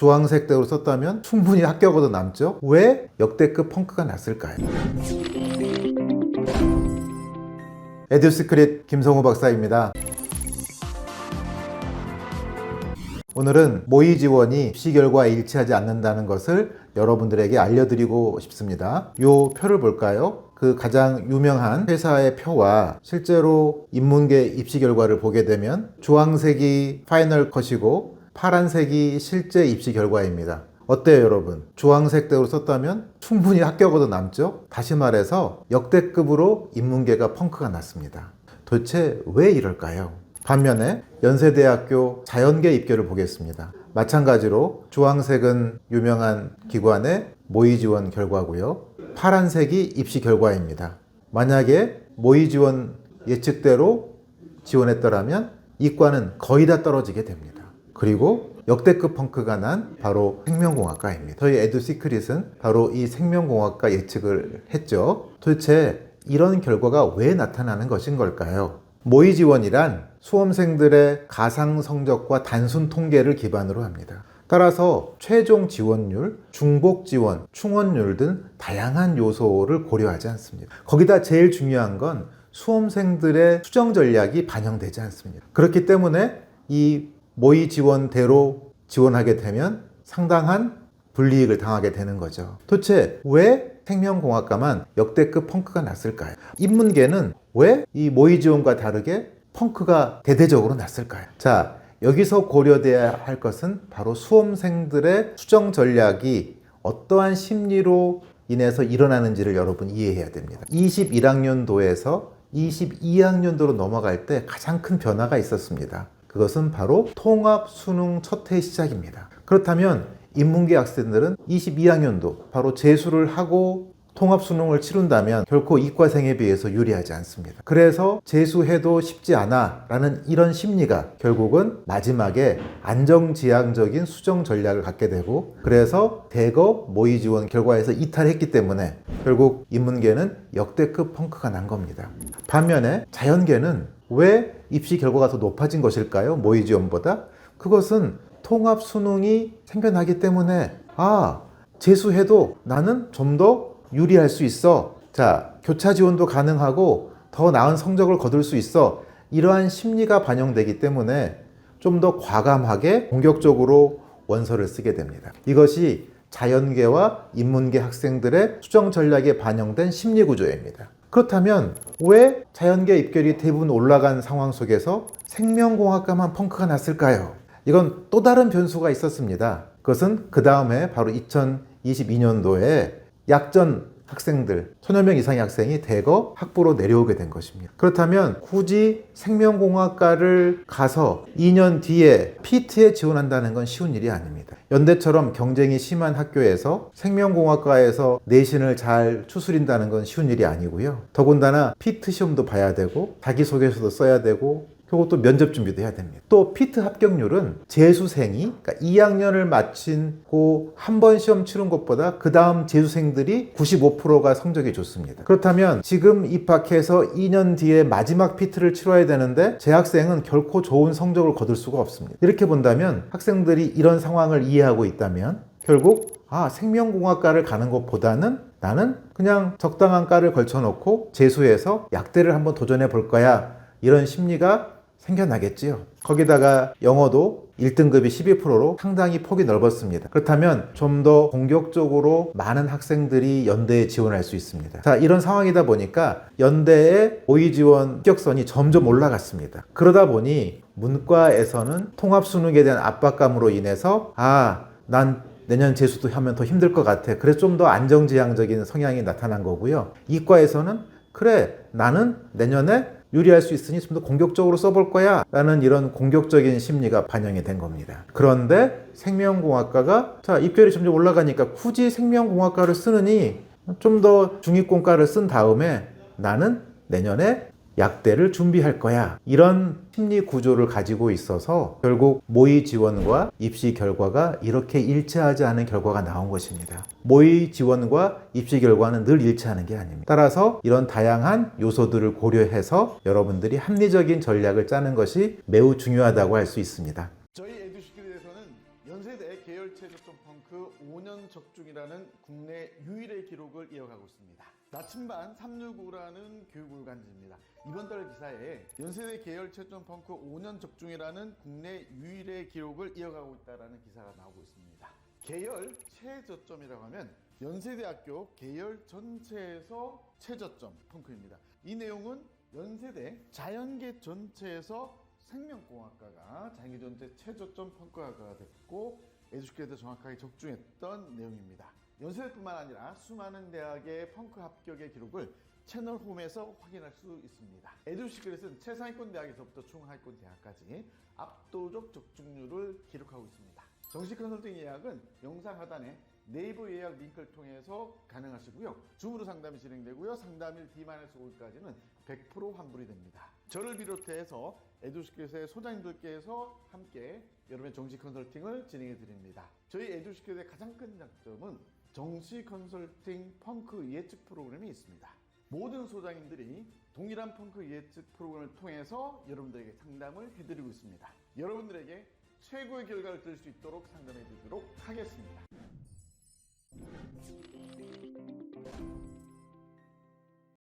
주황색대로 썼다면 충분히 합격으로 남죠. 왜 역대급 펑크가 났을까요? 에듀시크릿 김성우 박사입니다. 오늘은 모의 지원이 입시 결과에 일치하지 않는다는 것을 여러분들에게 알려드리고 싶습니다. 이 표를 볼까요? 그 가장 유명한 회사의 표와 실제로 인문계 입시 결과를 보게 되면 주황색이 파이널 컷이고 파란색이 실제 입시 결과입니다. 어때요, 여러분? 주황색대로 썼다면 충분히 합격으로 남죠? 다시 말해서 역대급으로 인문계가 펑크가 났습니다. 도대체 왜 이럴까요? 반면에 연세대학교 자연계 입결을 보겠습니다. 마찬가지로 주황색은 유명한 기관의 모의 지원 결과고요. 파란색이 입시 결과입니다. 만약에 모의 지원 예측대로 지원했더라면 이과는 거의 다 떨어지게 됩니다. 그리고 역대급 펑크가 난 바로 생명공학과입니다. 저희 에듀시크릿은 바로 이 생명공학과 예측을 했죠. 도대체 이런 결과가 왜 나타나는 것인 걸까요? 모의 지원이란 수험생들의 가상 성적과 단순 통계를 기반으로 합니다. 따라서 최종 지원율, 중복 지원, 충원율 등 다양한 요소를 고려하지 않습니다. 거기다 제일 중요한 건 수험생들의 수정 전략이 반영되지 않습니다. 그렇기 때문에 이 모의 지원대로 지원하게 되면 상당한 불이익을 당하게 되는 거죠. 도대체 왜 생명공학과만 역대급 펑크가 났을까요? 인문계는 왜 이 모의 지원과 다르게 펑크가 대대적으로 났을까요? 자, 여기서 고려돼야 할 것은 바로 수험생들의 수정 전략이 어떠한 심리로 인해서 일어나는지를 여러분 이해해야 됩니다. 21학년도에서 22학년도로 넘어갈 때 가장 큰 변화가 있었습니다. 그것은 바로 통합 수능 첫 해 시작입니다. 그렇다면 인문계 학생들은 22학년도 바로 재수를 하고 통합 수능을 치른다면 결코 이과생에 비해서 유리하지 않습니다. 그래서 재수해도 쉽지 않아 라는 이런 심리가 결국은 마지막에 안정지향적인 수정 전략을 갖게 되고, 그래서 대거 모의 지원 결과에서 이탈했기 때문에 결국 인문계는 역대급 펑크가 난 겁니다. 반면에 자연계는 왜 입시 결과가 더 높아진 것일까요? 모의 지원보다? 그것은 통합 수능이 생겨나기 때문에 재수해도 나는 좀 더 유리할 수 있어. 자, 교차 지원도 가능하고 더 나은 성적을 거둘 수 있어. 이러한 심리가 반영되기 때문에 좀 더 과감하게 공격적으로 원서를 쓰게 됩니다. 이것이 자연계와 인문계 학생들의 수정 전략에 반영된 심리 구조입니다. 그렇다면 왜 자연계 입결이 대부분 올라간 상황 속에서 생명공학과만 펑크가 났을까요? 이건 또 다른 변수가 있었습니다. 그것은 그 다음에 바로 2022년도에 약전 학생들, 1000여 명 이상의 학생이 대거 학부로 내려오게 된 것입니다. 그렇다면 굳이 생명공학과를 가서 2년 뒤에 PT에 지원한다는 건 쉬운 일이 아닙니다. 연대처럼 경쟁이 심한 학교에서 생명공학과에서 내신을 잘 추스린다는 건 쉬운 일이 아니고요. 더군다나 PT 시험도 봐야 되고 자기소개서도 써야 되고 그리고 또 면접 준비도 해야 됩니다. 또 피트 합격률은 재수생이, 그러니까 2학년을 마치고 한 번 시험 치른 것보다 그 다음 재수생들이 95%가 성적이 좋습니다. 그렇다면 지금 입학해서 2년 뒤에 마지막 피트를 치러야 되는데 재학생은 결코 좋은 성적을 거둘 수가 없습니다. 이렇게 본다면 학생들이 이런 상황을 이해하고 있다면 결국 생명공학과를 가는 것보다는 나는 그냥 적당한 과를 걸쳐놓고 재수해서 약대를 한번 도전해 볼 거야. 이런 심리가 생겨나겠지요. 거기다가 영어도 1등급이 12%로 상당히 폭이 넓었습니다. 그렇다면 좀 더 공격적으로 많은 학생들이 연대에 지원할 수 있습니다. 자, 이런 상황이다 보니까 연대의 모의 지원 합격선이 점점 올라갔습니다. 그러다 보니 문과에서는 통합 수능에 대한 압박감으로 인해서 난 내년 재수도 하면 더 힘들 것 같아. 그래서 좀 더 안정지향적인 성향이 나타난 거고요. 이과에서는 그래, 나는 내년에 유리할 수 있으니 좀 더 공격적으로 써볼 거야 라는 이런 공격적인 심리가 반영이 된 겁니다. 그런데 생명공학과가 입결이 점점 올라가니까 굳이 생명공학과를 쓰느니 좀 더 중위권과를 쓴 다음에 나는 내년에 약대를 준비할 거야. 이런 심리 구조를 가지고 있어서 결국 모의 지원과 입시 결과가 이렇게 일치하지 않은 결과가 나온 것입니다. 모의 지원과 입시 결과는 늘 일치하는 게 아닙니다. 따라서 이런 다양한 요소들을 고려해서 여러분들이 합리적인 전략을 짜는 것이 매우 중요하다고 할 수 있습니다. 저희 에듀시크릿에서는 연세대 계열체조 최저점 펑크 5년 적중이라는 국내 유일의 기록을 이어가고 있습니다. 나침반 365라는 교육을간지입니다. 이번 달 기사에 연세대 계열 최저점 펑크 5년 적중이라는 국내 유일의 기록을 이어가고 있다는 기사가 나오고 있습니다. 계열 최저점이라고 하면 연세대학교 계열 전체에서 최저점 펑크입니다. 이 내용은 연세대 자연계 전체에서 생명공학과가 자연계 전체 최저점 펑크학과가 됐고 에듀스케이터 정확하게 적중했던 내용입니다. 연세대뿐만 아니라 수많은 대학의 펑크 합격의 기록을 채널 홈에서 확인할 수 있습니다. 에듀시크릿은 최상위권 대학에서부터 중하위권 대학까지 압도적 적중률을 기록하고 있습니다. 정식 컨설팅 예약은 영상 하단에 네이버 예약 링크를 통해서 가능하시고요. 줌으로 상담이 진행되고요. 상담일 D-5일까지는 100% 환불이 됩니다. 저를 비롯해서 에듀시크릿의 소장님들께서 함께 여러분의 정식 컨설팅을 진행해 드립니다. 저희 에듀시크릿의 가장 큰 장점은 정식 컨설팅 펑크 예측 프로그램이 있습니다. 모든 소장님들이 동일한 펑크 예측 프로그램을 통해서 여러분들에게 상담을 해드리고 있습니다. 여러분들에게 최고의 결과를 들을 수 있도록 상담해 드리도록 하겠습니다.